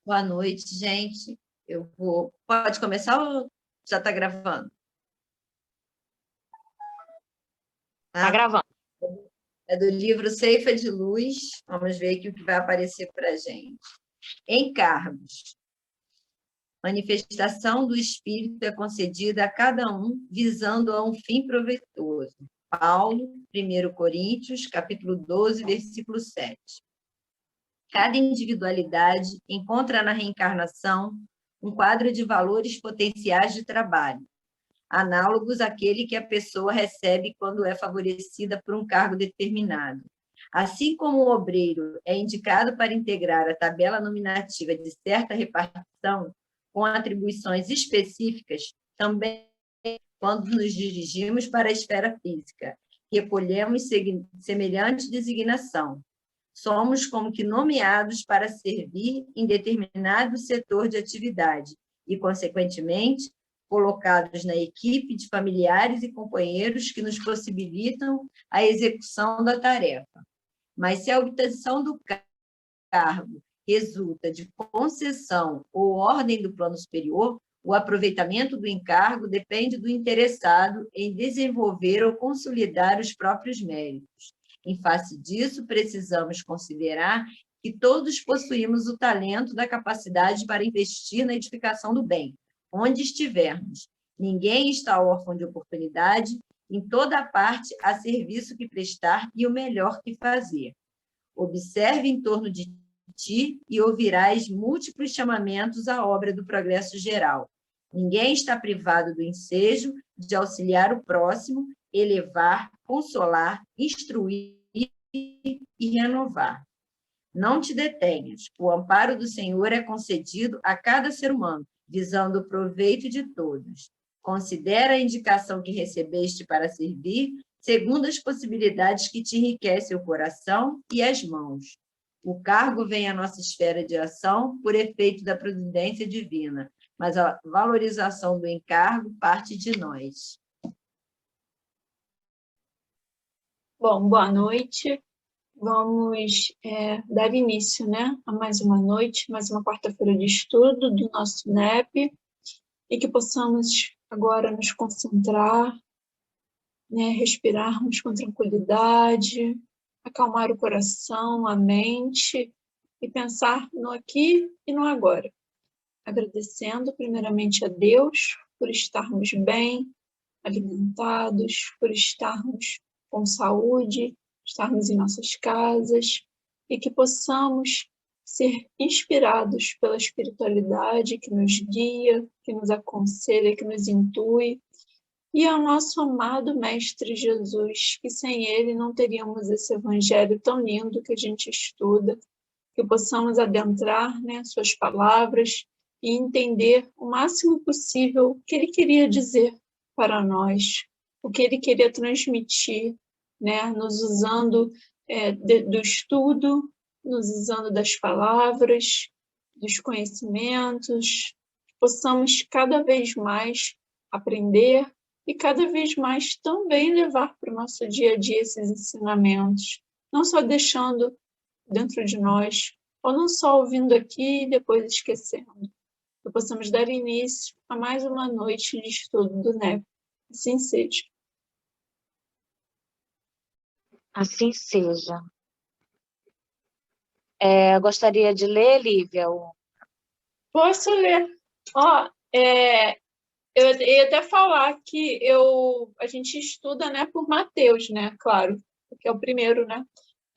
Boa noite, gente. Pode começar ou já está gravando? Está gravando. É do livro Ceifa de Luz. Vamos ver aqui o que vai aparecer para a gente. Encargos. Manifestação do Espírito é concedida a cada um, visando a um fim proveitoso. Paulo, 1 Coríntios, capítulo 12, versículo 7. Cada individualidade encontra na reencarnação um quadro de valores potenciais de trabalho, análogos àquele que a pessoa recebe quando é favorecida por um cargo determinado. Assim como o obreiro é indicado para integrar a tabela nominativa de certa repartição, com atribuições específicas, também quando nos dirigimos para a esfera física, recolhemos semelhante designação. Somos como que nomeados para servir em determinado setor de atividade e, consequentemente, colocados na equipe de familiares e companheiros que nos possibilitam a execução da tarefa. Mas se a obtenção do cargo resulta de concessão ou ordem do plano superior, o aproveitamento do encargo depende do interessado em desenvolver ou consolidar os próprios méritos. Em face disso, precisamos considerar que todos possuímos o talento da capacidade para investir na edificação do bem, onde estivermos. Ninguém está órfão de oportunidade, em toda parte há serviço que prestar e o melhor que fazer. Observe em torno de ti e ouvirás múltiplos chamamentos à obra do progresso geral. Ninguém está privado do ensejo de auxiliar o próximo, elevar, consolar, instruir e renovar. Não te detenhas. O amparo do Senhor é concedido a cada ser humano, visando o proveito de todos. Considera a indicação que recebeste para servir, segundo as possibilidades que te enriquecem o coração e as mãos. O cargo vem à nossa esfera de ação por efeito da providência divina, mas a valorização do encargo parte de nós. Bom, boa noite. Vamos dar início, a mais uma noite, mais uma quarta-feira de estudo do nosso NEP, e que possamos agora nos concentrar, respirarmos com tranquilidade, acalmar o coração, a mente e pensar no aqui e no agora. Agradecendo primeiramente a Deus por estarmos bem, alimentados, por estarmos com saúde, estarmos em nossas casas e que possamos ser inspirados pela espiritualidade que nos guia, que nos aconselha, que nos intui, e ao nosso amado Mestre Jesus, que sem ele não teríamos esse evangelho tão lindo que a gente estuda, que possamos adentrar suas palavras e entender o máximo possível o que ele queria dizer para nós, o que ele queria transmitir, nos usando do estudo, nos usando das palavras, dos conhecimentos, que possamos cada vez mais aprender e cada vez mais também levar para o nosso dia a dia esses ensinamentos, não só deixando dentro de nós, ou não só ouvindo aqui e depois esquecendo. Que possamos dar início a mais uma noite de estudo do NEP. Assim seja. Assim seja. Gostaria de ler, Lívia? Posso ler. Eu ia até falar que a gente estuda por Mateus, claro, porque é o primeiro,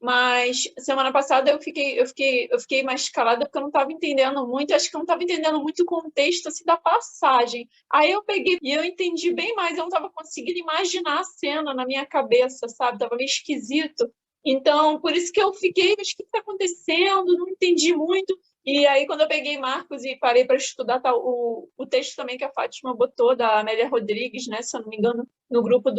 Mas semana passada eu fiquei mais calada porque eu não estava entendendo muito, acho que eu não estava entendendo muito o contexto assim, da passagem. Aí eu peguei e eu entendi bem mais, eu não estava conseguindo imaginar a cena na minha cabeça, sabe? Estava meio esquisito. Então, por isso que eu fiquei, mas o que está acontecendo? Não entendi muito. E aí, quando eu peguei Marcos e parei para estudar o texto também que a Fátima botou, da Amélia Rodrigues, se eu não me engano, no grupo,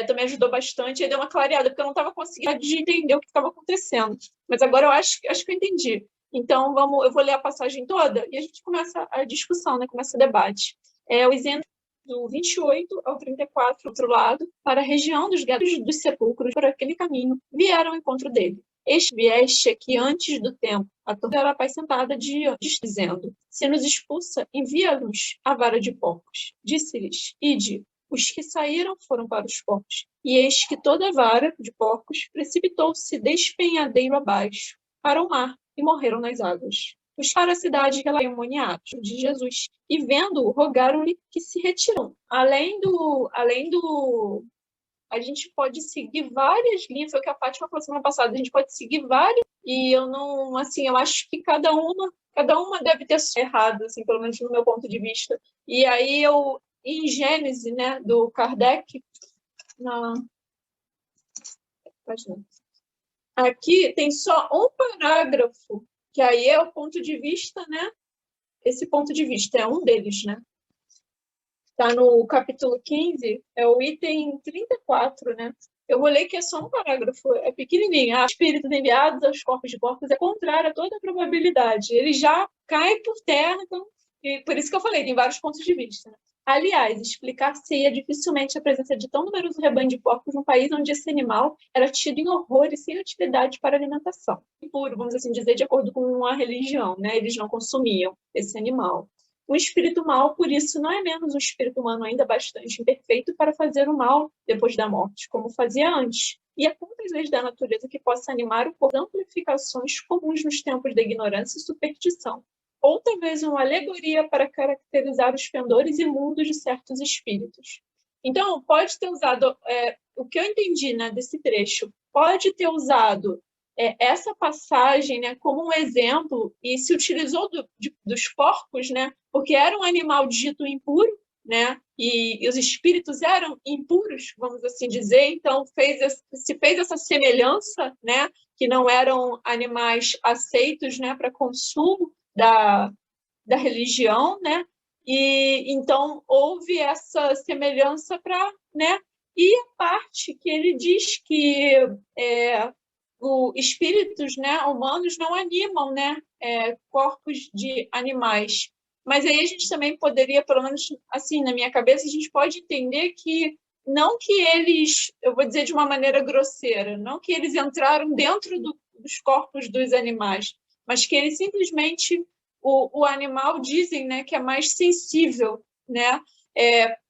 também ajudou bastante, e deu uma clareada, porque eu não estava conseguindo entender o que estava acontecendo. Mas agora eu acho que eu entendi. Então, eu vou ler a passagem toda e a gente começa a discussão, começa o debate. O exemplo do 28 ao 34, do outro lado, para a região dos sepulcros, por aquele caminho, vieram ao encontro dele. vieste aqui antes do tempo. A torre era pai sentada dizendo: se nos expulsa, envia-nos a vara de porcos. Disse-lhes: ide. Os que saíram foram para os porcos. E eis que toda a vara de porcos precipitou-se despenhadeiro abaixo, para o mar, e morreram nas águas. Os para a cidade endemoniados de Jesus, e vendo-o, rogaram-lhe que se retiram. Além do a gente pode seguir várias linhas, foi o que a Fátima falou semana passada, a gente pode seguir várias, e eu não, assim, eu acho que cada uma deve ter errado, assim, pelo menos no meu ponto de vista. E aí em Gênesis, né, do Kardec, aqui tem só um parágrafo, que aí é o ponto de vista, né? Esse ponto de vista é um deles, né? Está no capítulo 15, é o item 34, né? Eu vou ler que é só um parágrafo, é pequenininho. Espíritos enviados aos corpos de porcos é contrário a toda a probabilidade. Ele já cai por terra, então, e por isso que eu falei, tem vários pontos de vista. Né? Aliás, explicar-se-ia dificilmente a presença de tão numeroso rebanho de porcos num país onde esse animal era tido em horror e sem utilidade para alimentação. Impuro, vamos assim dizer, de acordo com a religião, né? Eles não consumiam esse animal. Um espírito mau, por isso, não é menos um espírito humano ainda bastante imperfeito para fazer o mal depois da morte, como fazia antes. E é contra as leis da natureza que possa animar o corpo de amplificações comuns nos tempos da ignorância e superstição. Ou talvez uma alegoria para caracterizar os pendores imundos de certos espíritos. Então, pode ter usado, o que eu entendi, né, desse trecho, pode ter usado essa passagem, né, como um exemplo, e se utilizou dos porcos, né, porque era um animal dito impuro, né, e os espíritos eram impuros, vamos assim dizer, então se fez essa semelhança, né, que não eram animais aceitos, né, para consumo da religião, né, e então houve essa semelhança para, né, e a parte que ele diz que os espíritos, né, humanos não animam, né, corpos de animais. Mas aí a gente também poderia, pelo menos assim, na minha cabeça, a gente pode entender que não que eles, eu vou dizer de uma maneira grosseira, não que eles entraram dentro dos corpos dos animais, mas que eles simplesmente, o animal, dizem, né, que é mais sensível, né,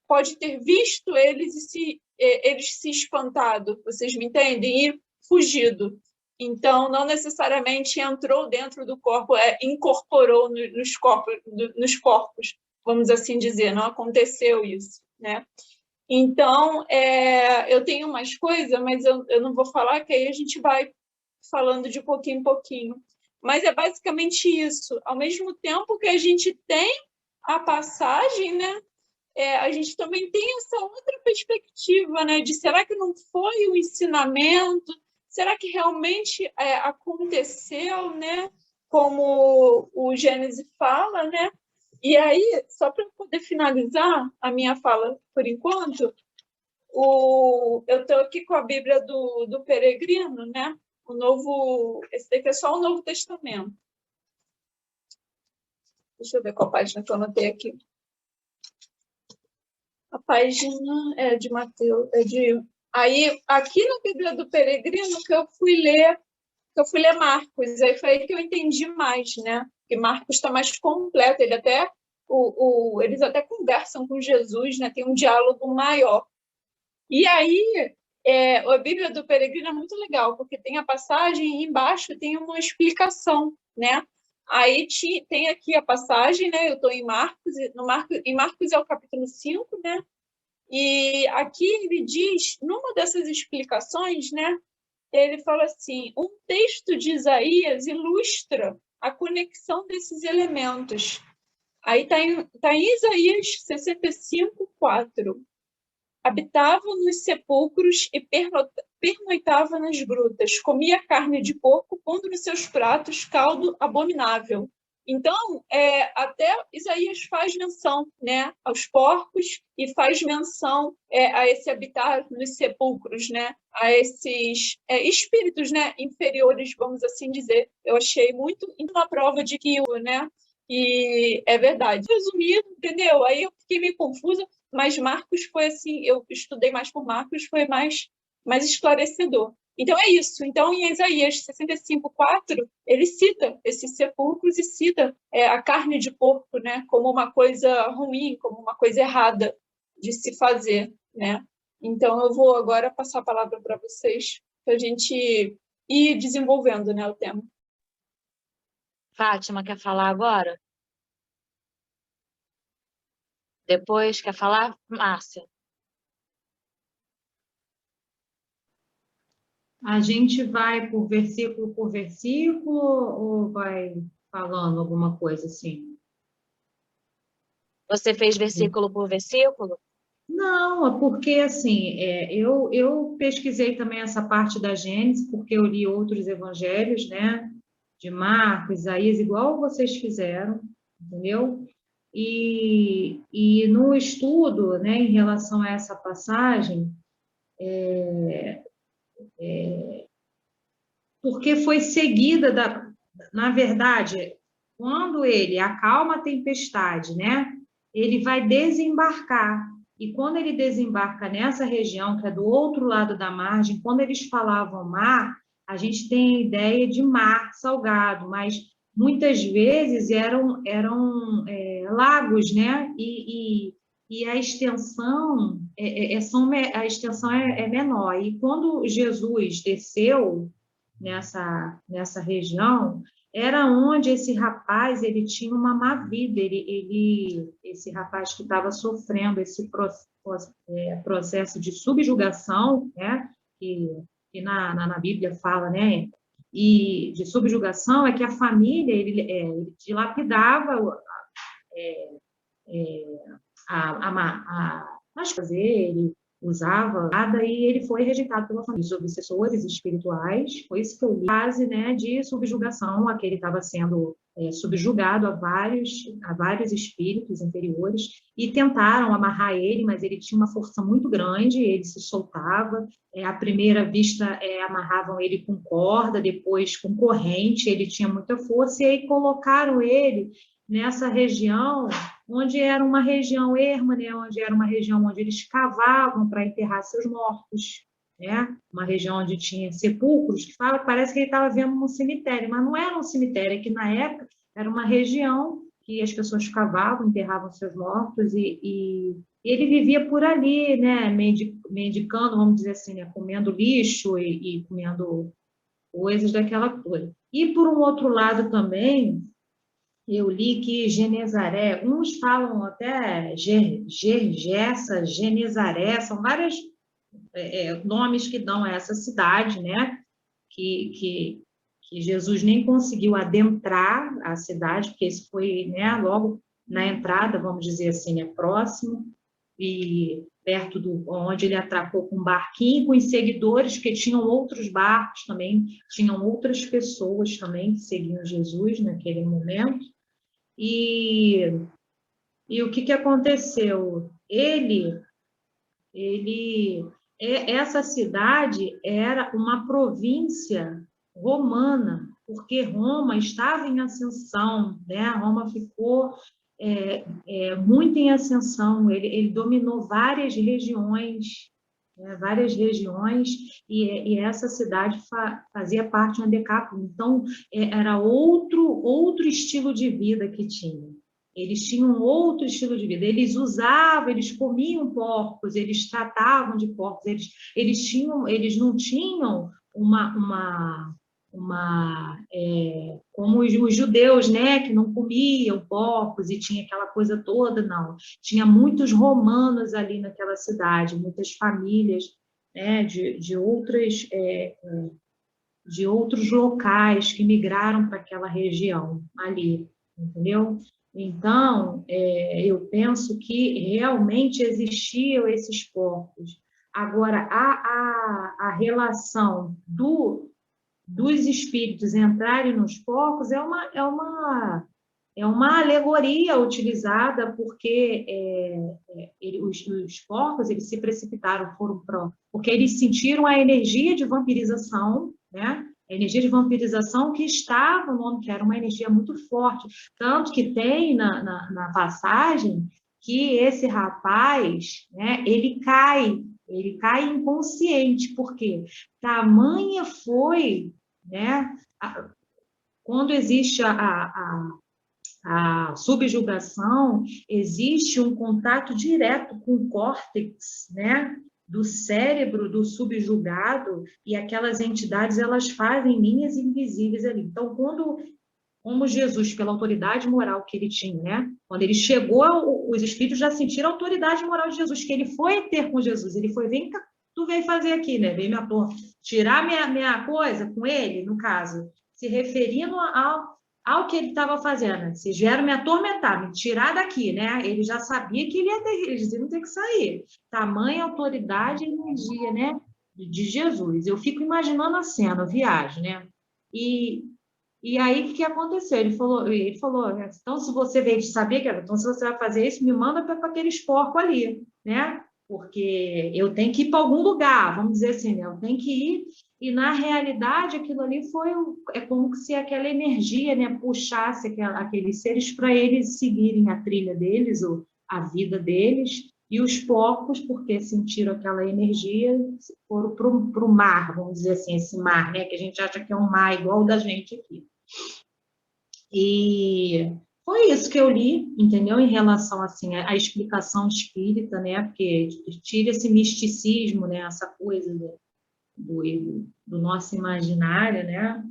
pode ter visto eles se espantado, vocês me entendem? E fugido. Então, não necessariamente entrou dentro do corpo, incorporou nos corpos, vamos assim dizer, não aconteceu isso, né? Então, eu tenho mais coisa, mas eu não vou falar, que aí a gente vai falando de pouquinho em pouquinho. Mas é basicamente isso. Ao mesmo tempo que a gente tem a passagem, né? A gente também tem essa outra perspectiva, né? De será que não foi o ensinamento? Será que realmente aconteceu, né? Como o Gênesis fala, né? E aí, só para poder finalizar a minha fala por enquanto, eu estou aqui com a Bíblia do Peregrino, né? Esse daqui é só o Novo Testamento. Deixa eu ver qual página que eu anotei aqui. A página é de Mateus, Aí, aqui na Bíblia do Peregrino, que eu fui ler Marcos, aí foi aí que eu entendi mais, né? Que Marcos está mais completo, eles até conversam com Jesus, né? Tem um diálogo maior. E aí, a Bíblia do Peregrino é muito legal, porque tem a passagem e embaixo tem uma explicação, né? Aí tem aqui a passagem, né? Eu estou em Marcos, em Marcos é o capítulo 5, né? E aqui ele diz, numa dessas explicações, né? Ele fala assim, um texto de Isaías ilustra a conexão desses elementos. Aí está em Isaías 65:4. Habitava nos sepulcros e pernoitava nas grutas, comia carne de porco, pondo nos seus pratos caldo abominável. Então, até Isaías faz menção, né, aos porcos e faz menção a esse habitar nos sepulcros, né, a esses espíritos, né, inferiores, vamos assim dizer. Eu achei muito uma prova de que, né, e é verdade. Resumido, entendeu? Aí eu fiquei meio confusa, mas Marcos foi assim, eu estudei mais por Marcos, foi mais esclarecedor. Então é isso. Então, em Isaías 65:4, ele cita esses sepulcros e cita a carne de porco, né, como uma coisa ruim, como uma coisa errada de se fazer, né? Então, eu vou agora passar a palavra para vocês, para a gente ir desenvolvendo, né, o tema. Fátima, quer falar agora? Depois, quer falar? Márcia. A gente vai por versículo ou vai falando alguma coisa assim? Você fez versículo por versículo? Não, é porque assim, eu pesquisei também essa parte da Gênesis, porque eu li outros evangelhos, né? De Marcos, Isaías, igual vocês fizeram, entendeu? E no estudo, né, em relação a essa passagem, porque foi seguida na verdade, quando ele acalma a tempestade, né? Ele vai desembarcar. E quando ele desembarca nessa região, que é do outro lado da margem, quando eles falavam mar, a gente tem a ideia de mar salgado, mas muitas vezes eram lagos, né? E a extensão a extensão é menor. E quando Jesus desceu nessa região, era onde esse rapaz ele tinha uma má vida, esse rapaz que estava sofrendo esse processo de subjugação, né, que na Bíblia fala, né, e de subjugação é que a família ele dilapidava as coisas ele usava e ele foi rejeitado pela família. Os obsessores espirituais, foi isso que eu li, base, né, de subjugação, a que ele estava sendo subjugado a vários espíritos inferiores, e tentaram amarrar ele, mas ele tinha uma força muito grande, ele se soltava, à primeira vista amarravam ele com corda, depois com corrente, ele tinha muita força, e aí colocaram ele nessa região, onde era uma região erma, né? Onde era uma região onde eles cavavam para enterrar seus mortos, né? Uma região onde tinha sepulcros, que parece que ele estava vendo um cemitério, mas não era um cemitério, é que na época era uma região que as pessoas cavavam, enterravam seus mortos, e ele vivia por ali, né? Mendicando, vamos dizer assim, né? Comendo lixo e comendo coisas daquela coisa. E por um outro lado também, eu li que Genezaré, uns falam até Gergessa, Genezaré, são vários nomes que dão a essa cidade, né? Que Jesus nem conseguiu adentrar a cidade, porque isso foi, né, logo na entrada, vamos dizer assim, próximo, e perto onde ele atracou com um barquinho, com os seguidores, que tinham outros barcos também, tinham outras pessoas também que seguiam Jesus naquele momento. E o que aconteceu? Essa cidade era uma província romana, porque Roma estava em ascensão, né? Roma ficou muito em ascensão, ele dominou várias regiões, e essa cidade fazia parte de uma decápole, então era outro estilo de vida que tinha. Eles tinham outro estilo de vida, eles comiam porcos, eles tratavam de porcos, eles não tinham como os judeus, né, que não comiam porcos e tinha aquela coisa toda, não. Tinha muitos romanos ali naquela cidade, muitas famílias, né, de outros locais que migraram para aquela região ali, entendeu? Então, eu penso que realmente existiam esses porcos. Agora, a relação dos espíritos entrarem nos porcos é uma alegoria utilizada, porque os porcos eles se precipitaram, porque eles sentiram a energia de vampirização, né? A energia de vampirização que estava no homem, que era uma energia muito forte, tanto que tem na passagem que esse rapaz, né, ele ele cai inconsciente, porque tamanha foi, né, quando existe a subjugação, existe um contato direto com o córtex, né, do cérebro do subjugado, e aquelas entidades, elas fazem linhas invisíveis ali. Então, como Jesus, pela autoridade moral que ele tinha, né, quando ele chegou, os espíritos já sentiram a autoridade moral de Jesus, que ele foi ter com Jesus, ele foi, vem cá, tu veio fazer aqui, né, veio tirar minha coisa com ele, no caso, se referindo ao que ele estava fazendo. Vocês vieram me atormentar, me tirar daqui, né? Ele já sabia que eles iam ter que sair. Tamanha autoridade e energia, né? De Jesus. Eu fico imaginando a cena, a viagem, né? E aí, o que aconteceu? Ele falou, então, se você veio de saber, então, se você vai fazer isso, me manda para aqueles porcos ali, né? Porque eu tenho que ir para algum lugar, vamos dizer assim, né? Eu tenho que ir, e na realidade aquilo ali é como se aquela energia, né, puxasse aqueles seres para eles seguirem a trilha deles, ou a vida deles, e os porcos, porque sentiram aquela energia, foram para o mar, vamos dizer assim, esse mar, né, que a gente acha que é um mar igual o da gente aqui. E foi isso que eu li, entendeu? Em relação, assim, à explicação espírita, né? Porque tira esse misticismo, né? Essa coisa do nosso imaginário, né?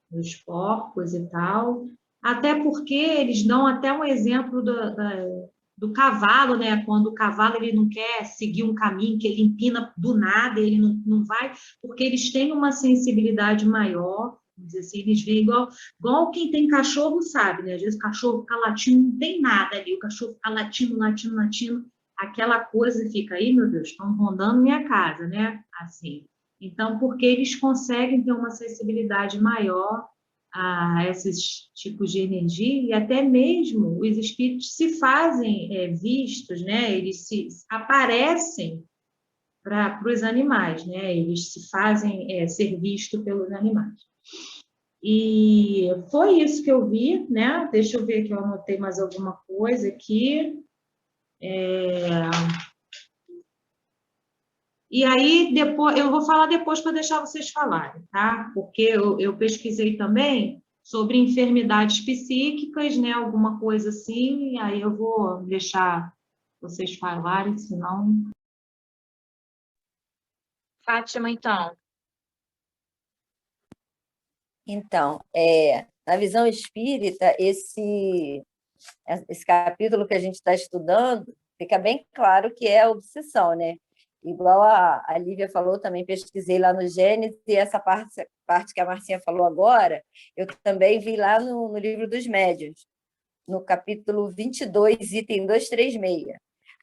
Dos porcos e tal. Até porque eles dão até um exemplo do cavalo, né? Quando o cavalo ele não quer seguir um caminho, que ele empina do nada, ele não vai, porque eles têm uma sensibilidade maior. Vamos dizer assim, eles veem igual quem tem cachorro sabe, né? Às vezes o cachorro fica latindo, não tem nada ali, o cachorro fica latindo, aquela coisa fica aí, meu Deus, estão rondando minha casa, né? Assim. Então, porque eles conseguem ter uma sensibilidade maior a esses tipos de energia, e até mesmo os espíritos se fazem vistos, né? Eles se aparecem para os animais, né? Eles se fazem ser vistos pelos animais. E foi isso que eu vi, né? Deixa eu ver que eu anotei mais alguma coisa aqui. E aí, depois, eu vou falar depois para deixar vocês falarem, tá? Porque eu pesquisei também sobre enfermidades psíquicas, né? Alguma coisa assim, e aí eu vou deixar vocês falarem, senão... Fátima, então. Então, na visão espírita, esse capítulo que a gente está estudando, fica bem claro que é a obsessão, né? Igual a Lívia falou, também pesquisei lá no Gênesis, e essa parte que a Marcinha falou agora, eu também vi lá no livro dos Médiuns, no capítulo 22, item 236.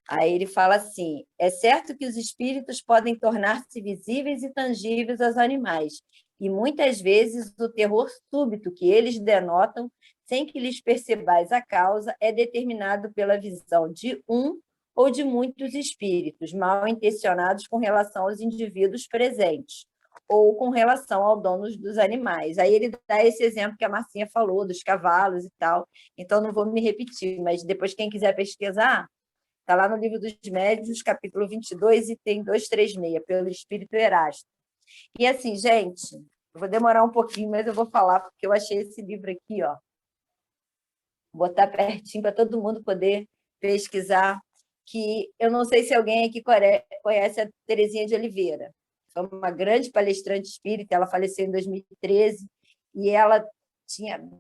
Aí ele fala assim: é certo que os espíritos podem tornar-se visíveis e tangíveis aos animais, e muitas vezes o terror súbito que eles denotam, sem que lhes percebais a causa, é determinado pela visão de um ou de muitos espíritos mal intencionados com relação aos indivíduos presentes, ou com relação ao dono dos animais. Aí ele dá esse exemplo que a Marcinha falou, dos cavalos e tal, então não vou me repetir, mas depois quem quiser pesquisar, está lá no Livro dos Médiuns, capítulo 22, item 236, pelo Espírito Erasto. E assim, gente, eu vou demorar um pouquinho, mas eu vou falar, porque eu achei esse livro aqui, ó. Vou botar pertinho para todo mundo poder pesquisar, que eu não sei se alguém aqui conhece a Terezinha de Oliveira. Foi uma grande palestrante espírita, ela faleceu em 2013, e ela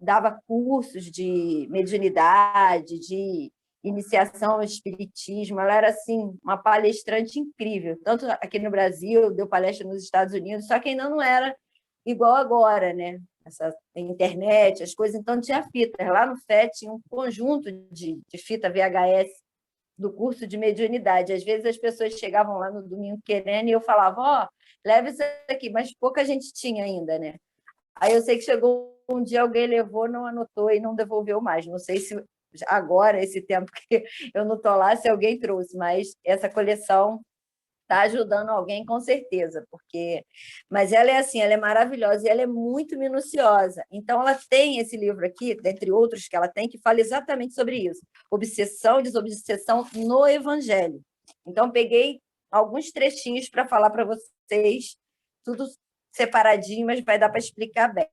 dava cursos de mediunidade, de iniciação ao espiritismo. Ela era assim uma palestrante incrível, tanto aqui no Brasil, deu palestra nos Estados Unidos, só que ainda não era igual agora, né? Essa internet, as coisas, então tinha fitas. Lá no FET tinha um conjunto de fita VHS do curso de mediunidade. Às vezes as pessoas chegavam lá no domingo querendo e eu falava, leva isso aqui, mas pouca gente tinha ainda, né? Aí eu sei que chegou um dia, alguém levou, não anotou e não devolveu mais. Não sei se agora, esse tempo que eu não estou lá, se alguém trouxe, mas essa coleção está ajudando alguém com certeza, mas ela é assim, ela é maravilhosa e ela é muito minuciosa. Então, ela tem esse livro aqui, dentre outros que ela tem, que fala exatamente sobre isso. Obsessão e desobsessão no Evangelho. Então, peguei alguns trechinhos para falar para vocês, tudo separadinho, mas vai dar para explicar bem.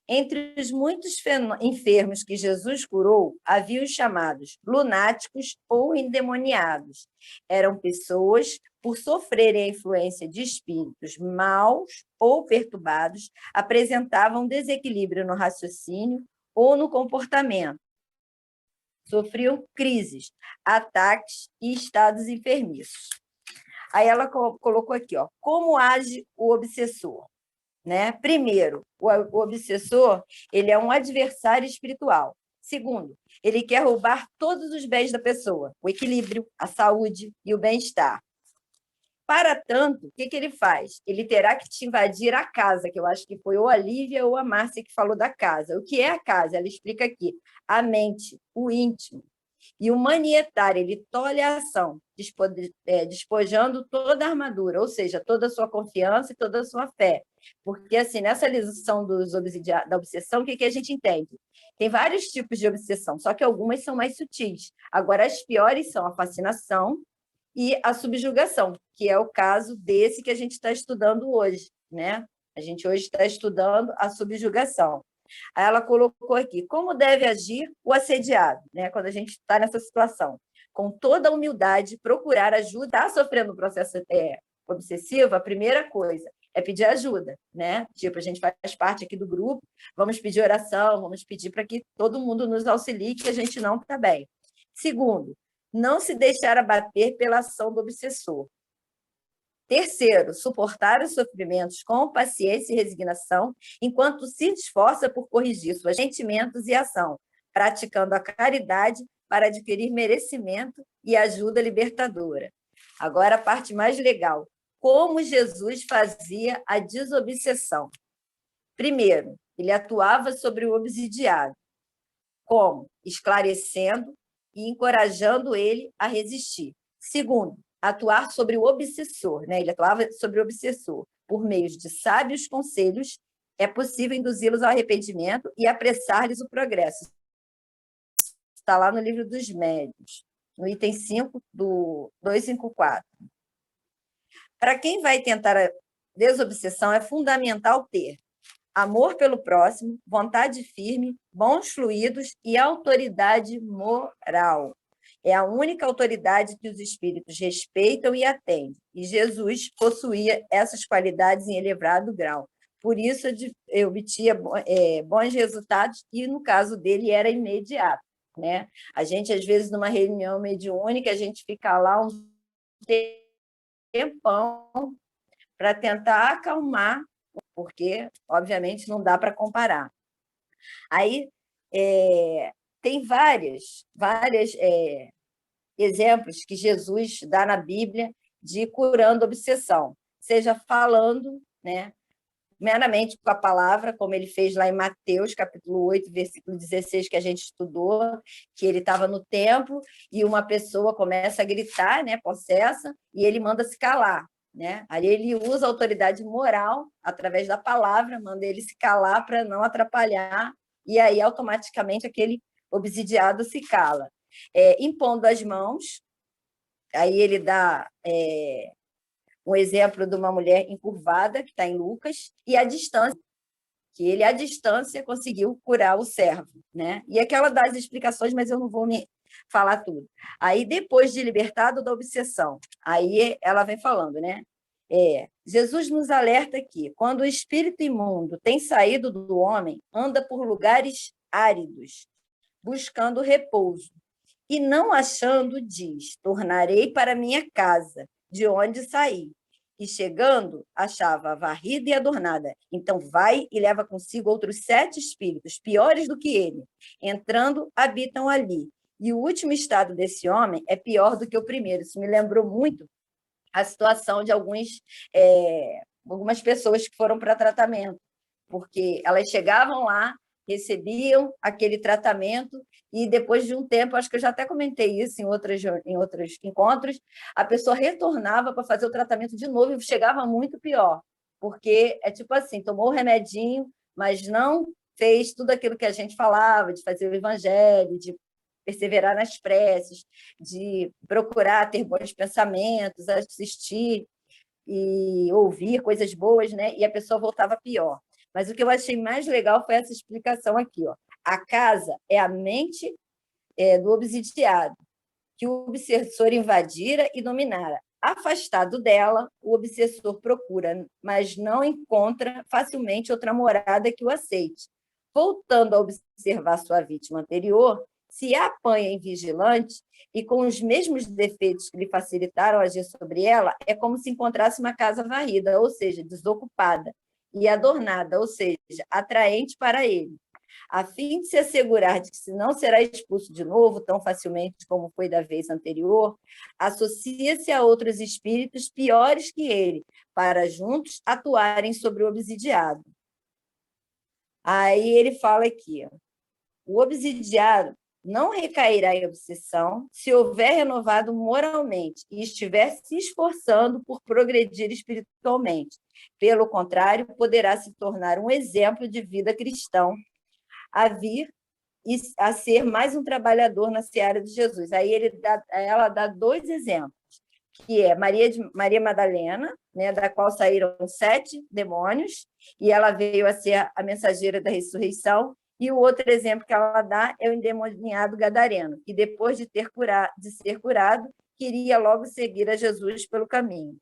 Entre os muitos enfermos que Jesus curou, havia os chamados lunáticos ou endemoniados. Eram pessoas, por sofrerem a influência de espíritos maus ou perturbados, apresentavam desequilíbrio no raciocínio ou no comportamento. Sofriam crises, ataques e estados enfermiços. Aí ela colocou aqui, ó, como age o obsessor? Né? Primeiro, o obsessor, ele é um adversário espiritual. Segundo, ele quer roubar todos os bens da pessoa, o equilíbrio, a saúde e o bem-estar. Para tanto, o que ele faz? Ele terá que te invadir a casa, que eu acho que foi ou a Lívia ou a Márcia que falou da casa. O que é a casa? Ela explica aqui. A mente, o íntimo. E o manietar, ele tolhe a ação, despojando toda a armadura, ou seja, toda a sua confiança e toda a sua fé. Porque, assim, nessa lição da obsessão, o que a gente entende? Tem vários tipos de obsessão, só que algumas são mais sutis. Agora, as piores são a fascinação e a subjugação, que é o caso desse que a gente está estudando hoje, né? A gente hoje está estudando a subjugação. Aí ela colocou aqui, como deve agir o assediado, né? Quando a gente está nessa situação? Com toda a humildade, procurar ajuda. Está sofrendo um processo obsessivo, a primeira coisa é pedir ajuda, né? Tipo, a gente faz parte aqui do grupo, vamos pedir oração, vamos pedir para que todo mundo nos auxilie, que a gente não está bem. Segundo, não se deixar abater pela ação do obsessor. Terceiro, suportar os sofrimentos com paciência e resignação, enquanto se esforça por corrigir seus sentimentos e ação, praticando a caridade para adquirir merecimento e ajuda libertadora. Agora, a parte mais legal. Como Jesus fazia a desobsessão? Primeiro, ele atuava sobre o obsidiado. Como? Esclarecendo e encorajando ele a resistir. Segundo, atuar sobre o obsessor, né? Ele atuava sobre o obsessor. Por meio de sábios conselhos, é possível induzi-los ao arrependimento e apressar-lhes o progresso. Está lá no livro dos Médiuns, no item 5 do 254. Para quem vai tentar a desobsessão, é fundamental ter amor pelo próximo, vontade firme, bons fluidos e autoridade moral. É a única autoridade que os espíritos respeitam e atendem. E Jesus possuía essas qualidades em elevado grau. Por isso, eu obtinha bons resultados e, no caso dele, era imediato. Né? A gente, às vezes, numa reunião mediúnica, a gente fica lá um tempão para tentar acalmar, porque, obviamente, não dá para comparar. Aí, tem vários exemplos que Jesus dá na Bíblia de curando obsessão, seja falando, né, meramente com a palavra, como ele fez lá em Mateus, capítulo 8, versículo 16, que a gente estudou, que ele estava no templo e uma pessoa começa a gritar, né, possessa, e ele manda se calar. Né? Aí ele usa a autoridade moral, através da palavra, manda ele se calar para não atrapalhar, e aí automaticamente aquele obsidiado se cala. Impondo as mãos, aí ele dá um exemplo de uma mulher encurvada, que está em Lucas, e a distância, que ele, à distância, conseguiu curar o servo. Né? E aquela das explicações, mas eu não vou me falar tudo. Aí, depois de libertado da obsessão, aí ela vem falando, né? Jesus nos alerta que, quando o espírito imundo tem saído do homem, anda por lugares áridos, buscando repouso, e não achando, diz, tornarei para minha casa, de onde saí. E chegando, achava varrida e adornada. Então vai e leva consigo outros 7 espíritos, piores do que ele. Entrando, habitam ali. E o último estado desse homem é pior do que o primeiro. Isso me lembrou muito a situação de algumas pessoas que foram para tratamento, porque elas chegavam lá, recebiam aquele tratamento e depois de um tempo, acho que eu já até comentei isso em outros encontros, a pessoa retornava para fazer o tratamento de novo e chegava muito pior, porque é tipo assim, tomou o remedinho, mas não fez tudo aquilo que a gente falava, de fazer o evangelho, de perseverar nas preces, de procurar ter bons pensamentos, assistir e ouvir coisas boas, né? E a pessoa voltava pior. Mas o que eu achei mais legal foi essa explicação aqui, ó. A casa é a mente do obsidiado, que o obsessor invadira e dominara. Afastado dela, o obsessor procura, mas não encontra facilmente outra morada que o aceite. Voltando a observar sua vítima anterior, se apanha em vigilante e com os mesmos defeitos que lhe facilitaram agir sobre ela, é como se encontrasse uma casa varrida, ou seja, desocupada, e adornada, ou seja, atraente para ele. A fim de se assegurar de que não será expulso de novo tão facilmente como foi da vez anterior, associa-se a outros espíritos piores que ele, para juntos atuarem sobre o obsidiado. Aí ele fala aqui, ó, o obsidiado não recairá em obsessão se houver renovado moralmente e estiver se esforçando por progredir espiritualmente. Pelo contrário, poderá se tornar um exemplo de vida cristã, a vir e a ser mais um trabalhador na seara de Jesus. Aí ela dá 2 exemplos, que é Maria Madalena, né, da qual saíram 7 demônios, e ela veio a ser a mensageira da ressurreição, e o outro exemplo que ela dá é o endemoniado gadareno, que depois de ser curado, queria logo seguir a Jesus pelo caminho.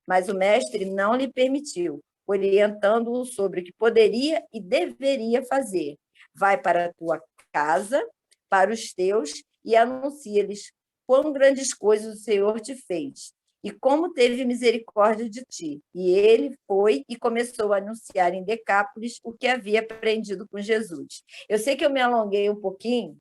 Mas o mestre não lhe permitiu, orientando-o sobre o que poderia e deveria fazer. Vai para a tua casa, para os teus, e anuncia-lhes quão grandes coisas o Senhor te fez, e como teve misericórdia de ti. E ele foi e começou a anunciar em Decápolis o que havia aprendido com Jesus. Eu sei que eu me alonguei um pouquinho,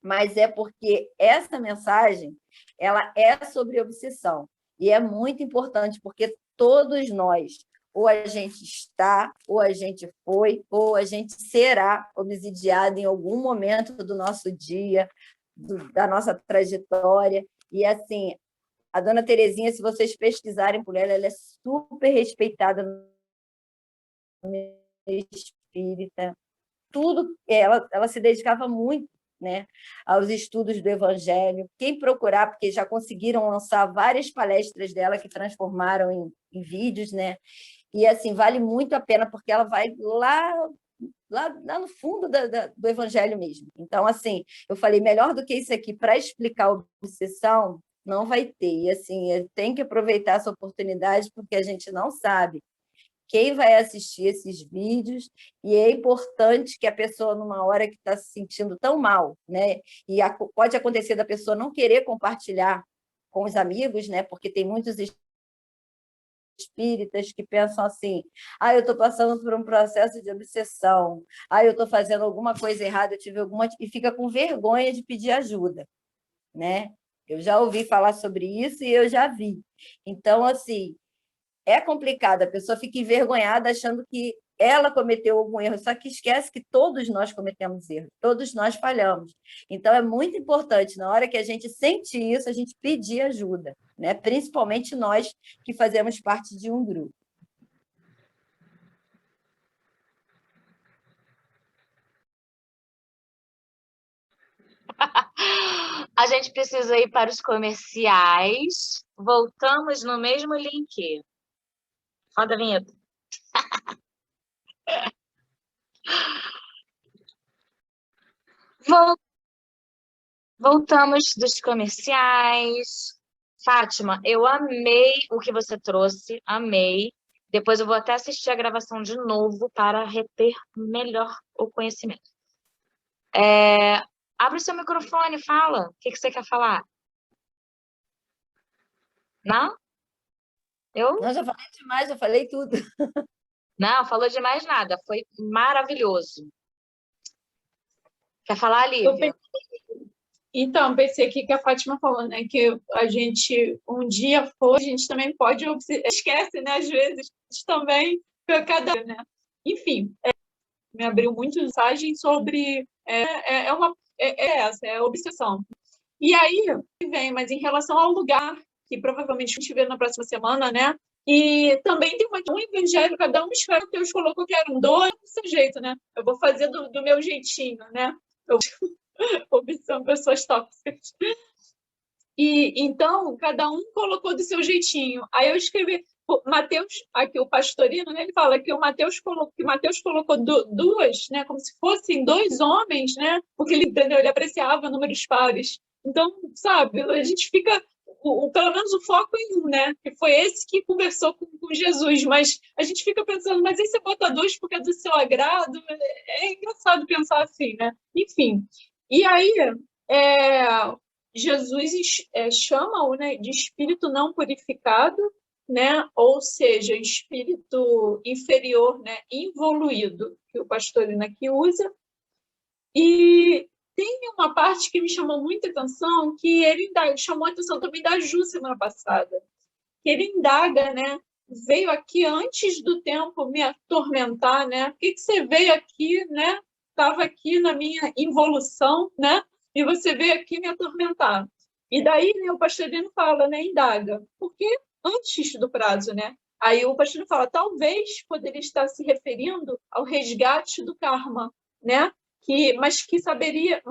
mas é porque essa mensagem ela é sobre obsessão, e é muito importante, porque todos nós, ou a gente está, ou a gente foi, ou a gente será obsidiado em algum momento do nosso dia, da nossa trajetória. E, assim, a dona Terezinha, se vocês pesquisarem por ela é super respeitada no meio espírita. Tudo, ela se dedicava muito, né, aos estudos do Evangelho. Quem procurar, porque já conseguiram lançar várias palestras dela que transformaram em vídeos, né? E, assim, vale muito a pena, porque ela vai lá no fundo do Evangelho mesmo. Então, assim, eu falei, melhor do que isso aqui para explicar a obsessão, não vai ter. E, assim, tem que aproveitar essa oportunidade, porque a gente não sabe quem vai assistir esses vídeos, e é importante que a pessoa, numa hora que está se sentindo tão mal, né? E pode acontecer da pessoa não querer compartilhar com os amigos, né? Porque tem muitos espíritas que pensam assim, eu estou passando por um processo de obsessão, eu estou fazendo alguma coisa errada, eu tive alguma... e fica com vergonha de pedir ajuda, né? Eu já ouvi falar sobre isso e eu já vi. Então, assim, é complicado, a pessoa fica envergonhada achando que ela cometeu algum erro, só que esquece que todos nós cometemos erros, todos nós falhamos. Então, é muito importante, na hora que a gente sente isso, a gente pedir ajuda, né? Principalmente nós que fazemos parte de um grupo. A gente precisa ir para os comerciais. Voltamos no mesmo link. Roda a vinheta. Voltamos dos comerciais. Fátima, eu amei o que você trouxe, amei. Depois eu vou até assistir a gravação de novo para reter melhor o conhecimento. Abre o seu microfone, fala. O que você quer falar? Não? Não, já falei demais, já falei tudo. Não, falou de mais nada. Foi maravilhoso. Quer falar, Lívia? Então, pensei aqui que a Fátima falou, né? Que a gente, um dia for, a gente também pode... Esquece, né? Às vezes, a gente também... Cada, né? Enfim, me abriu muito mensagem sobre... essa, é a obsessão. E aí, vem, mas em relação ao lugar, que provavelmente a gente vê na próxima semana, né? E também tem um evangelho, cada um escreve que Deus colocou que eram dois, do seu jeito, né? Eu vou fazer do meu jeitinho, né? São pessoas tóxicas. E então, cada um colocou do seu jeitinho. Aí eu escrevi, Mateus, aqui o Pastorino, né, ele fala que o Mateus colocou duas, né, como se fossem dois homens, né, porque ele, entendeu, ele apreciava números pares. Então, sabe, a gente fica, pelo menos o foco em um, né, que foi esse que conversou com Jesus, mas a gente fica pensando, mas aí você bota dois porque é do seu agrado? É engraçado pensar assim, né? Enfim, e aí Jesus chama-o, né, de espírito não purificado, né, ou seja, espírito inferior, né, involuído, que o Pastorino aqui usa. E tem uma parte que me chamou muita atenção, que ele chamou a atenção também da Ju semana passada, que ele indaga, né, veio aqui antes do tempo me atormentar, né? Por que você veio aqui, né? Estava aqui na minha involução, né? E você veio aqui me atormentar. E daí, né, o Pastorino fala, né, indaga, porque antes do prazo, né? Aí o Pastorino fala, talvez poderia estar se referindo ao resgate do karma, né? Mas que saberia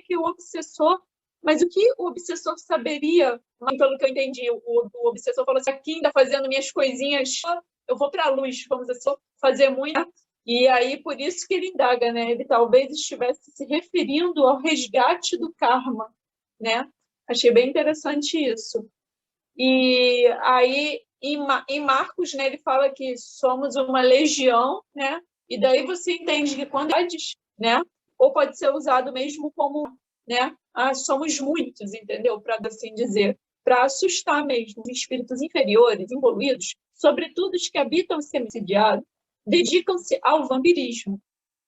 que o obsessor, mas o que o obsessor saberia, pelo que eu entendi, o obsessor falou assim, aqui ainda fazendo minhas coisinhas, eu vou para a luz, vamos dizer, fazer muito. E aí, por isso que ele indaga, né? Ele talvez estivesse se referindo ao resgate do karma, né? Achei bem interessante isso. E aí, em Marcos, né, ele fala que somos uma legião, né? E daí você entende que quando né? Ou pode ser usado mesmo como, né? Somos muitos, entendeu? Para assim dizer, para assustar mesmo os espíritos inferiores, evoluídos, sobretudo os que habitam o semidiado, dedicam-se ao vampirismo,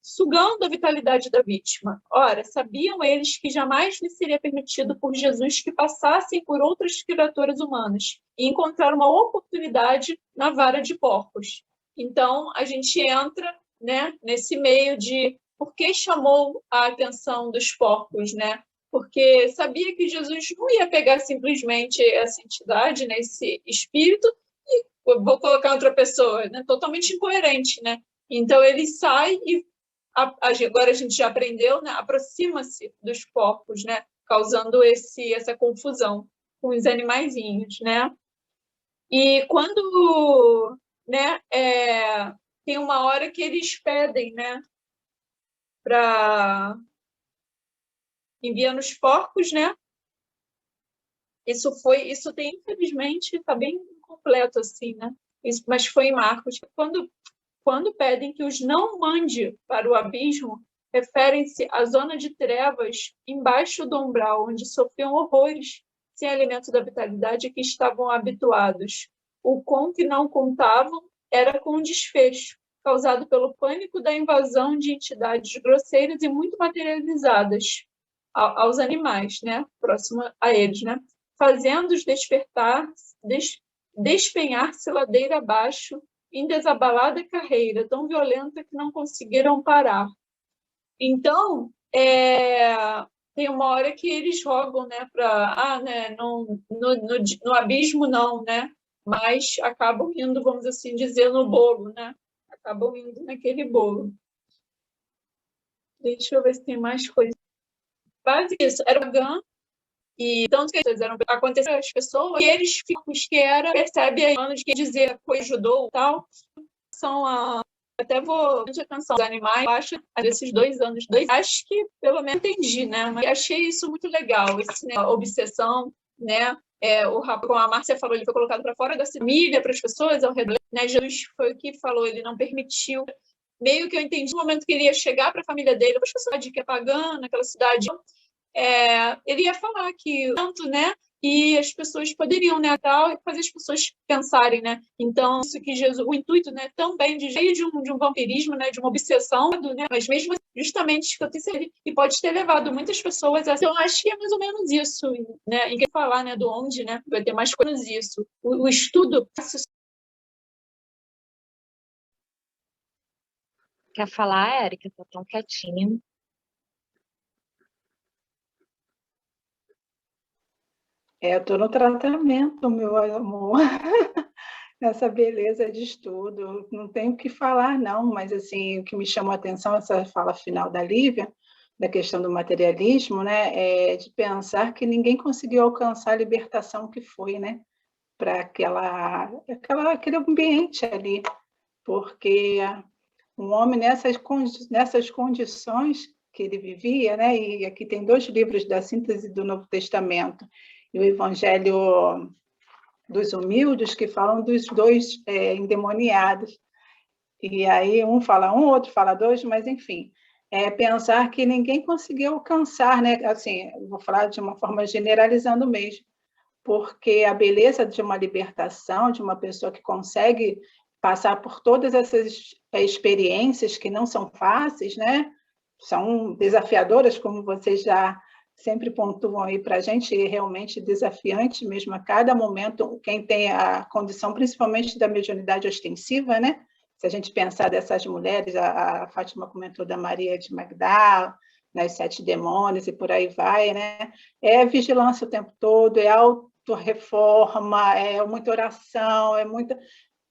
sugando a vitalidade da vítima. Ora, sabiam eles que jamais lhes seria permitido por Jesus que passassem por outras criaturas humanas e encontrar uma oportunidade na vara de porcos. Então, a gente entra, né, nesse meio de por que chamou a atenção dos porcos, né? Porque sabia que Jesus não ia pegar simplesmente essa entidade, né, esse espírito, e vou colocar outra pessoa, né? Totalmente incoerente, né? Então ele sai e agora a gente já aprendeu, né? Aproxima-se dos porcos, né? Causando essa confusão com os animaizinhos, né? E quando, né? Tem uma hora que eles pedem, né? Para enviando os porcos, né? Isso tem, infelizmente, está bem incompleto assim, né? Mas foi em Marcos. Quando pedem que os não mande para o abismo, referem-se à zona de trevas embaixo do umbral, onde sofriam horrores sem alimento da vitalidade que estavam habituados. O com que não contavam era com o desfecho, causado pelo pânico da invasão de entidades grosseiras e muito materializadas aos animais, né? Próximo a eles, né? Fazendo-os despenhar-se ladeira abaixo em desabalada carreira, tão violenta que não conseguiram parar. Então, tem uma hora que eles rogam, né, né, no abismo não, né, mas acabam indo, vamos assim dizer, no bolo, né, acabam indo naquele bolo. Deixa eu ver se tem mais coisa. Basicamente isso, era o GAN, e tanto que eles aconteceram as pessoas, e eles ficam que era, percebe aí, anos que dizer que ajudou e tal, são até vou prestar atenção os animais, acho desses 2 anos, acho que pelo menos entendi, né? Mas achei isso muito legal, né, a obsessão, né? Como a Márcia falou, ele foi colocado para fora da família, para as pessoas ao redor, né? Jesus foi o que falou, ele não permitiu. Meio que eu entendi no momento que ele ia chegar para a família dele, para a cidade que é pagã, naquela cidade, ele ia falar que tanto, né? E as pessoas poderiam, né, tal, e fazer as pessoas pensarem, né? Então, isso que Jesus, o intuito, né, também de um vampirismo, né, de uma obsessão, né? Mas mesmo justamente que eu tenho e pode ter levado muitas pessoas a... Então, acho que é mais ou menos isso, né? E quer falar, né, do onde, né? Vai ter mais coisas isso. O estudo. Quer falar, Érica? Tá tão quietinha. Eu estou no tratamento, meu amor. Essa beleza de estudo. Não tenho o que falar, não, mas assim, o que me chamou a atenção, essa fala final da Lívia, da questão do materialismo, né, de pensar que ninguém conseguiu alcançar a libertação que foi, né, para aquele ambiente ali, porque um homem nessas condições que ele vivia, né, e aqui tem 2 livros da síntese do Novo Testamento, e o Evangelho dos Humildes, que falam dos 2 endemoniados, e aí um fala um, outro fala 2, mas enfim, pensar que ninguém conseguiu alcançar, né? Assim, vou falar de uma forma generalizando mesmo, porque a beleza de uma libertação, de uma pessoa que consegue passar por todas essas experiências que não são fáceis, né? São desafiadoras, como vocês já sempre pontuam aí para a gente, e realmente desafiante mesmo a cada momento, quem tem a condição, principalmente da mediunidade ostensiva, né? Se a gente pensar dessas mulheres, a Fátima comentou da Maria de Magdala, nas 7 demônios e por aí vai, né? É vigilância o tempo todo, é autorreforma, é muita oração, é muita...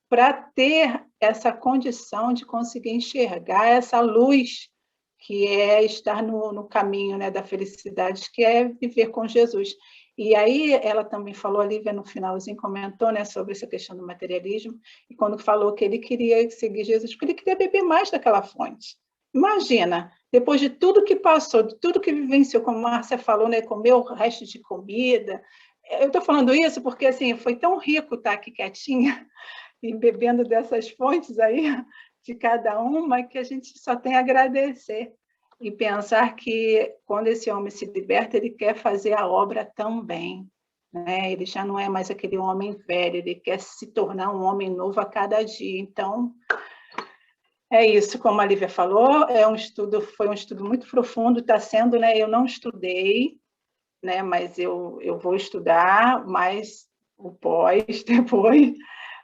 para ter essa condição de conseguir enxergar essa luz que é estar no caminho, né, da felicidade, que é viver com Jesus. E aí ela também falou, a Lívia no finalzinho comentou, né, sobre essa questão do materialismo, e quando falou que ele queria seguir Jesus, porque ele queria beber mais daquela fonte. Imagina, depois de tudo que passou, de tudo que vivenciou, como a Márcia falou, né, comeu o resto de comida. Eu estou falando isso porque assim, foi tão rico estar aqui quietinha e bebendo dessas fontes aí, de cada uma, que a gente só tem a agradecer e pensar que quando esse homem se liberta, ele quer fazer a obra também, né? Ele já não é mais aquele homem velho, ele quer se tornar um homem novo a cada dia. Então, é isso, como a Lívia falou, foi um estudo muito profundo, está sendo, né? Eu não estudei, né? Mas eu vou estudar mais o pós, depois,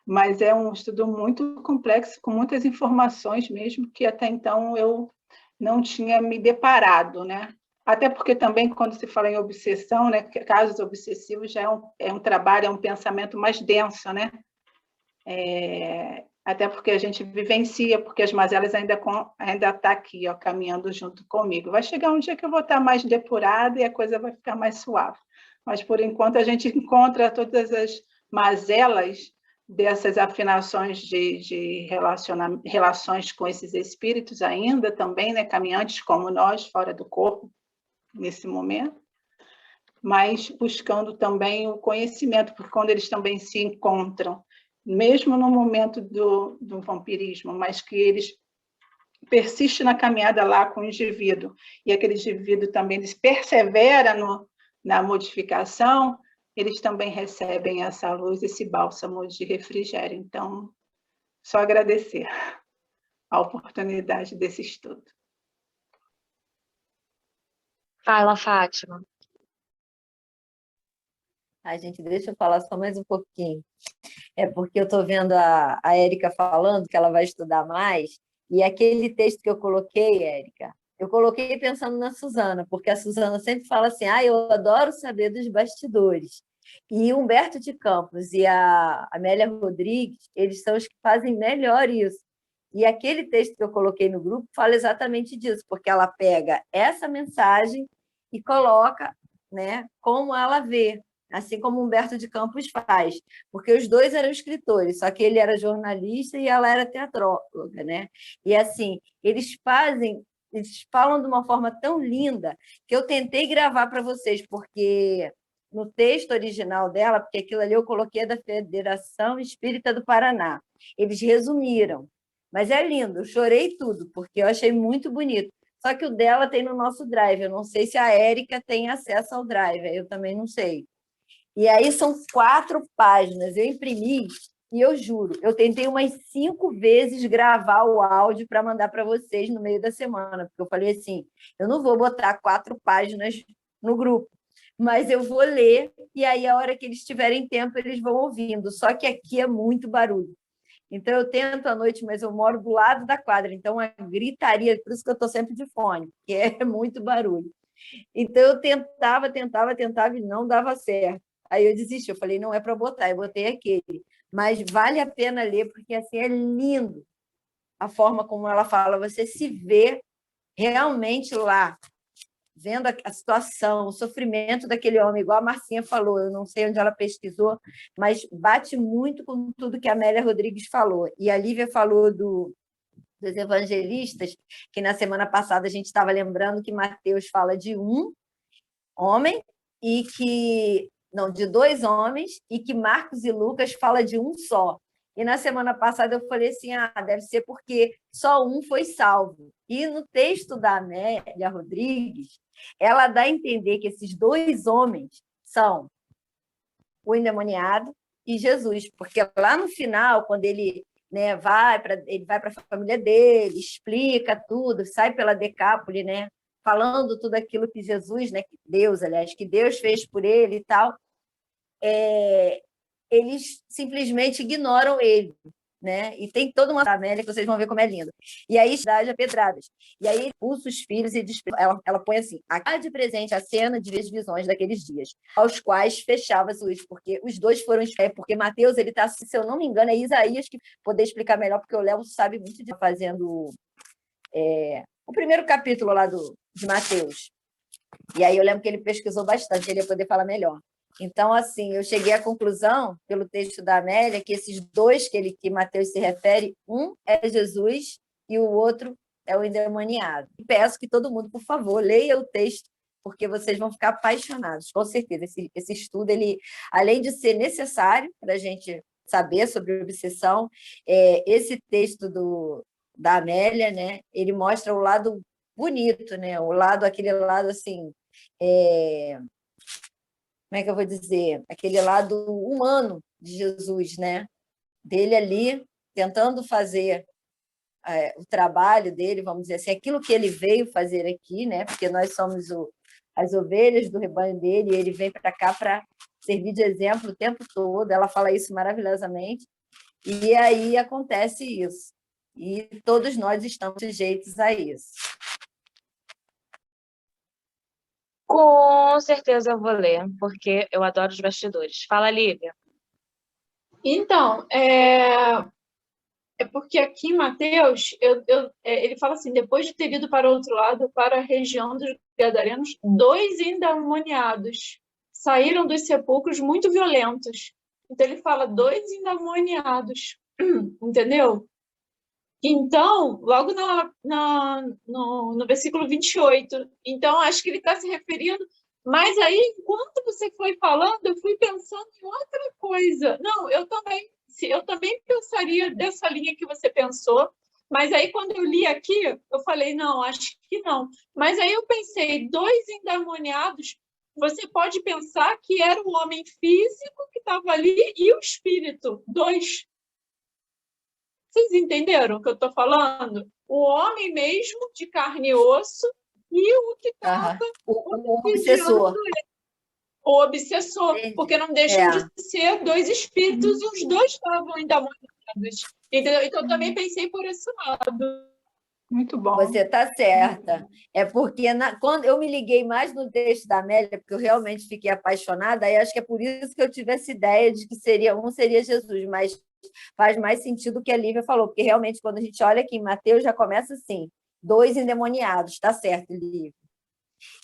mas é um estudo muito complexo, com muitas informações mesmo, que até então eu não tinha me deparado, né? Até porque também, quando se fala em obsessão, né, casos obsessivos, já é um trabalho, é um pensamento mais denso, né? Até porque a gente vivencia, porque as mazelas ainda tá aqui, ó, caminhando junto comigo. Vai chegar um dia que eu vou estar mais depurada e a coisa vai ficar mais suave. Mas, por enquanto, a gente encontra todas as mazelas dessas afinações de relações com esses espíritos ainda também, né, caminhantes como nós, fora do corpo, nesse momento, mas buscando também o conhecimento, porque quando eles também se encontram, mesmo no momento do vampirismo, mas que eles persistem na caminhada lá com o indivíduo, e aquele indivíduo também persevera na modificação, eles também recebem essa luz, esse bálsamo de refrigério. Então, só agradecer a oportunidade desse estudo. Fala, Fátima. Ai, gente, deixa eu falar só mais um pouquinho. É porque eu estou vendo a Érica falando que ela vai estudar mais, e aquele texto que eu coloquei, Érica, eu coloquei pensando na Suzana, porque a Suzana sempre fala assim, eu adoro saber dos bastidores. E Humberto de Campos e a Amélia Rodrigues, eles são os que fazem melhor isso. E aquele texto que eu coloquei no grupo fala exatamente disso, porque ela pega essa mensagem e coloca, né, como ela vê, assim como Humberto de Campos faz, porque os dois eram escritores, só que ele era jornalista e ela era teatróloga, né? E assim, eles falam de uma forma tão linda que eu tentei gravar para vocês, porque no texto original dela, porque aquilo ali eu coloquei da Federação Espírita do Paraná, eles resumiram, mas é lindo, eu chorei tudo, porque eu achei muito bonito. Só que o dela tem no nosso Drive, eu não sei se a Érica tem acesso ao Drive, eu também não sei. E aí são 4 páginas, eu imprimi e eu juro, eu tentei umas 5 vezes gravar o áudio para mandar para vocês no meio da semana, porque eu falei assim, eu não vou botar 4 páginas no grupo, mas eu vou ler e aí a hora que eles tiverem tempo eles vão ouvindo, só que aqui é muito barulho. Então eu tento à noite, mas eu moro do lado da quadra, então a gritaria, por isso que eu estou sempre de fone, porque é muito barulho. Então eu tentava e não dava certo. Aí eu desisti, eu falei, não é para botar, eu botei aquele. Mas vale a pena ler, porque assim é lindo a forma como ela fala, você se vê realmente lá. vendo a situação, o sofrimento daquele homem, igual a Marcinha falou, eu não sei onde ela pesquisou, mas bate muito com tudo que a Amélia Rodrigues falou. E a Lívia falou dos evangelistas, que na semana passada a gente estava lembrando que Mateus fala de um homem e que... Não, de dois homens, e que Marcos e Lucas fala de um só. E na semana passada eu falei assim, deve ser porque só um foi salvo. E no texto da Amélia Rodrigues, ela dá a entender que esses dois homens são o endemoniado e Jesus, porque lá no final, quando ele, né, vai para a família dele, explica tudo, sai pela Decápole, né, falando tudo aquilo que Jesus, né, que Deus, aliás, que Deus fez por ele e tal, eles simplesmente ignoram ele, né? E tem toda uma Amélia que vocês vão ver como é linda. E aí dá a pedradas. E aí ele expulsa os filhos e ela põe assim: há de presente a cena de visões daqueles dias, aos quais fechava Jesus, porque os dois foram, porque Mateus, ele está, se eu não me engano, é Isaías que poder explicar melhor, porque o Léo sabe muito de fazendo o primeiro capítulo lá de Mateus. E aí eu lembro que ele pesquisou bastante, ele ia poder falar melhor. Então, assim, eu cheguei à conclusão, pelo texto da Amélia, que esses dois que Mateus se refere, um é Jesus e o outro é o endemoniado. E peço que todo mundo, por favor, leia o texto, porque vocês vão ficar apaixonados, com certeza. Esse estudo, ele, além de ser necessário para a gente saber sobre obsessão, esse texto da Amélia, né, ele mostra o lado bonito, né, aquele lado assim... como é que eu vou dizer? Aquele lado humano de Jesus, né? Dele ali, tentando fazer o trabalho dele, vamos dizer assim, aquilo que ele veio fazer aqui, né? Porque nós somos as ovelhas do rebanho dele, e ele vem para cá para servir de exemplo o tempo todo. Ela fala isso maravilhosamente. E aí acontece isso. E todos nós estamos sujeitos a isso. Com certeza eu vou ler, porque eu adoro os bastidores. Fala, Lívia. Então, é porque aqui em Mateus, ele fala assim, depois de ter ido para o outro lado, para a região dos Gadarenos, 2 endemoniados saíram dos sepulcros muito violentos. Então, ele fala 2 endemoniados, entendeu? Então, logo no versículo 28, então, acho que ele está se referindo, mas aí, enquanto você foi falando, eu fui pensando em outra coisa. Não, eu também pensaria dessa linha que você pensou, mas aí, quando eu li aqui, eu falei, não, acho que não. Mas aí eu pensei, 2 endemoniados, você pode pensar que era o homem físico que estava ali e o espírito, 2. Vocês entenderam o que eu estou falando? O homem mesmo, de carne e osso, e o que estava o obsessor. O obsessor, Entendi. Porque não deixam de ser 2 espíritos, e os 2 estavam endemoniados. Entendeu? Então, eu também pensei por esse lado. Muito bom. Você está certa. É porque quando eu me liguei mais no texto da Amélia, porque eu realmente fiquei apaixonada, aí acho que é por isso que eu tive essa ideia de que seria Jesus, mas faz mais sentido o que a Lívia falou, porque realmente quando a gente olha aqui em Mateus, já começa assim, 2 endemoniados, está certo, Lívia.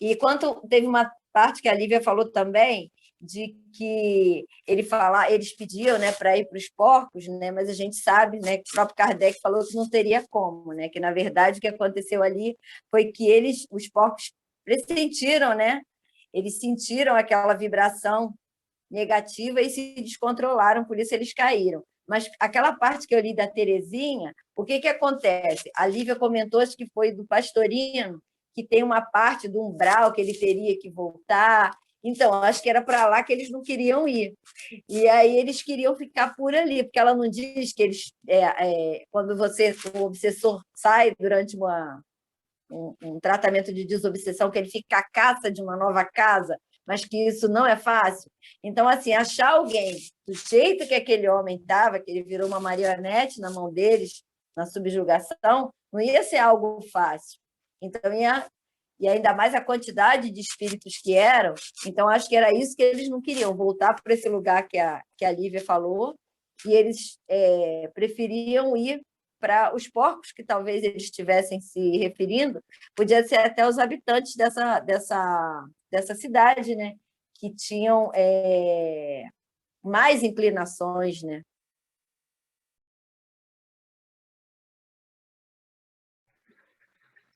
E quanto teve uma parte que a Lívia falou também, de que eles pediam, né, para ir para os porcos, né, mas a gente sabe, né, que o próprio Kardec falou que não teria como, né, que na verdade o que aconteceu ali foi que os porcos pressentiram, né, eles sentiram aquela vibração negativa e se descontrolaram, por isso eles caíram. Mas aquela parte que eu li da Terezinha, o que acontece? A Lívia comentou, acho que foi do Pastorino, que tem uma parte do umbral que ele teria que voltar. Então, acho que era para lá que eles não queriam ir. E aí eles queriam ficar por ali, porque ela não diz que eles, quando o obsessor sai durante um tratamento de desobsessão, que ele fica à caça de uma nova casa, mas que isso não é fácil. Então, assim, achar alguém do jeito que aquele homem estava, que ele virou uma marionete na mão deles, na subjugação, não ia ser algo fácil. Então, e ainda mais a quantidade de espíritos que eram, então acho que era isso que eles não queriam, voltar para esse lugar que a Lívia falou, e eles preferiam ir para os porcos que talvez eles estivessem se referindo, podia ser até os habitantes dessa cidade, né? Que tinham mais inclinações, né?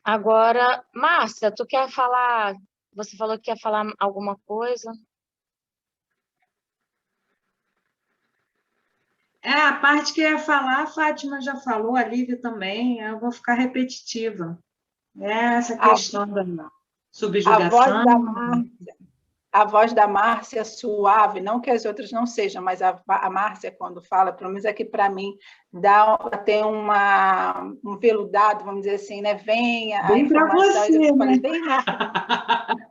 Agora, Márcia, tu quer falar? Você falou que quer falar alguma coisa? A parte que eu ia falar, a Fátima já falou, a Lívia também, eu vou ficar repetitiva. Essa questão da A voz subjugação. da Márcia, a voz da Márcia é suave, não que as outras não sejam, mas a Márcia, quando fala, pelo menos aqui para mim, tem um veludado, vamos dizer assim, né? Vem a Bem para informação, você, eu falei, né? bem rápido.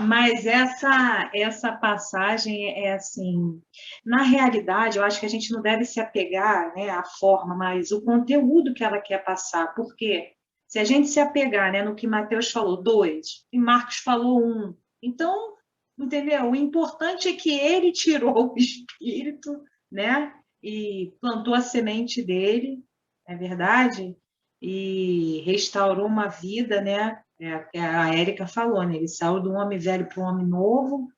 Mas essa passagem é assim, na realidade, eu acho que a gente não deve se apegar, né, à forma, mas o conteúdo que ela quer passar, porque se a gente se apegar, né, no que Mateus falou, 2, e Marcos falou 1, então, entendeu? O importante é que ele tirou o espírito, né, e plantou a semente dele, é verdade? E restaurou uma vida, né? A Érica falou, né? Ele saiu do homem velho para o homem novo,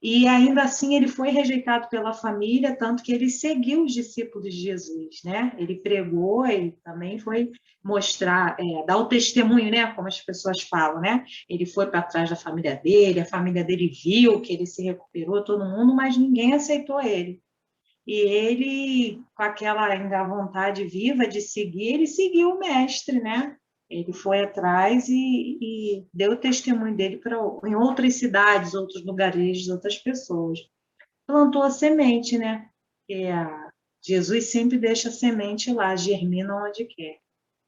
e ainda assim ele foi rejeitado pela família, tanto que ele seguiu os discípulos de Jesus, né? Ele pregou, ele também foi mostrar, dar o testemunho, né? Como as pessoas falam, né? Ele foi para trás da família dele, a família dele viu que ele se recuperou, todo mundo, mas ninguém aceitou ele. E ele, com aquela ainda vontade viva de seguir, ele seguiu o mestre, né? Ele foi atrás e deu o testemunho dele em outras cidades, outros lugares, outras pessoas. Plantou a semente, né? Jesus sempre deixa a semente lá, germina onde quer,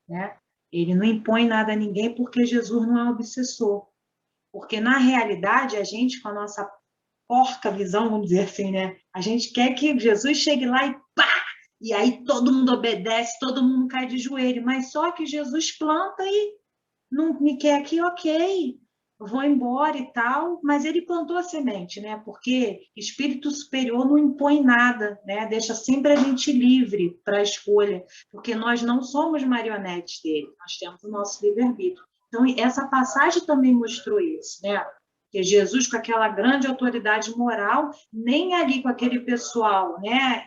né? Ele não impõe nada a ninguém porque Jesus não é obsessor. Porque, na realidade, a gente, com a nossa porca visão, vamos dizer assim, né? A gente quer que Jesus chegue lá e pá! E aí todo mundo obedece, todo mundo cai de joelho, mas só que Jesus planta e não me quer aqui, ok, eu vou embora e tal, mas ele plantou a semente, né? Porque espírito superior não impõe nada, né? Deixa sempre a gente livre para a escolha, porque nós não somos marionetes dele, nós temos o nosso livre-arbítrio. Então, essa passagem também mostrou isso, né? Que Jesus, com aquela grande autoridade moral, nem ali com aquele pessoal, né,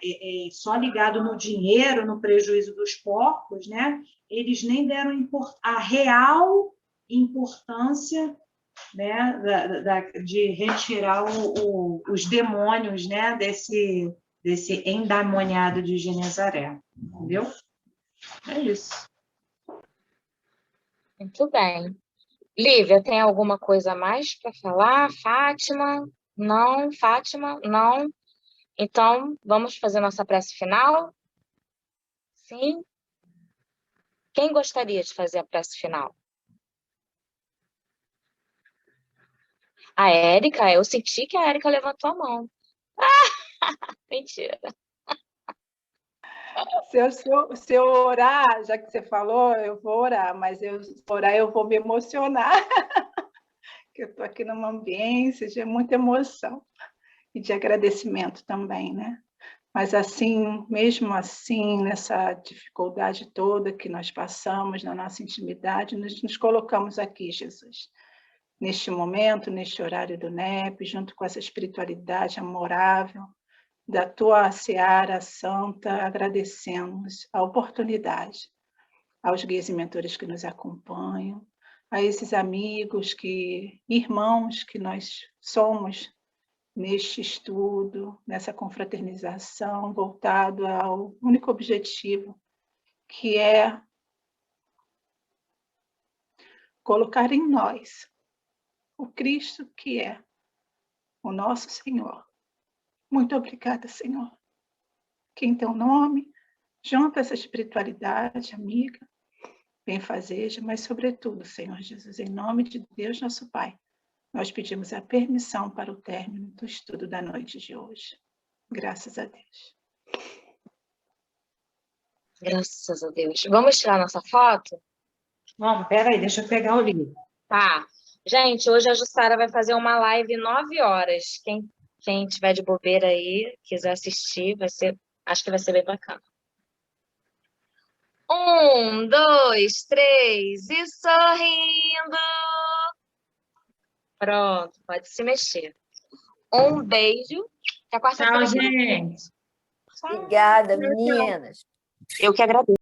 só ligado no dinheiro, no prejuízo dos porcos, né, eles nem deram a real importância, né, de retirar os demônios, né, desse endemoniado de Genezaré, entendeu? É isso. Muito bem. Lívia, tem alguma coisa a mais para falar? Fátima? Não. Fátima? Não. Então, vamos fazer nossa prece final? Sim. Quem gostaria de fazer a prece final? A Érica? Eu senti que a Érica levantou a mão. Mentira. Se eu orar, já que você falou, eu vou orar, mas orar eu vou me emocionar, porque eu estou aqui numa ambiência de muita emoção e de agradecimento também, né? Mas assim, mesmo assim, nessa dificuldade toda que nós passamos na nossa intimidade, nos colocamos aqui, Jesus, neste momento, neste horário do NEP, junto com essa espiritualidade amorável, da tua seara santa, agradecemos a oportunidade aos guias e mentores que nos acompanham, a esses amigos, irmãos que nós somos neste estudo, nessa confraternização, voltado ao único objetivo, que é colocar em nós o Cristo que é o nosso Senhor. Muito obrigada, Senhor. Que em teu nome, junto a essa espiritualidade amiga, benfazeja, mas sobretudo, Senhor Jesus, em nome de Deus, nosso Pai, nós pedimos a permissão para o término do estudo da noite de hoje. Graças a Deus. Graças a Deus. Vamos tirar nossa foto? Vamos, peraí, deixa eu pegar o livro. Tá. Gente, hoje a Jussara vai fazer uma live 9 horas. Quem tiver de bobeira aí, quiser assistir, acho que vai ser bem bacana. 1, 2, 3 e sorrindo. Pronto, pode se mexer. Um beijo. Até quarta-feira. Tchau, gente. Obrigada, meninas. Eu que agradeço.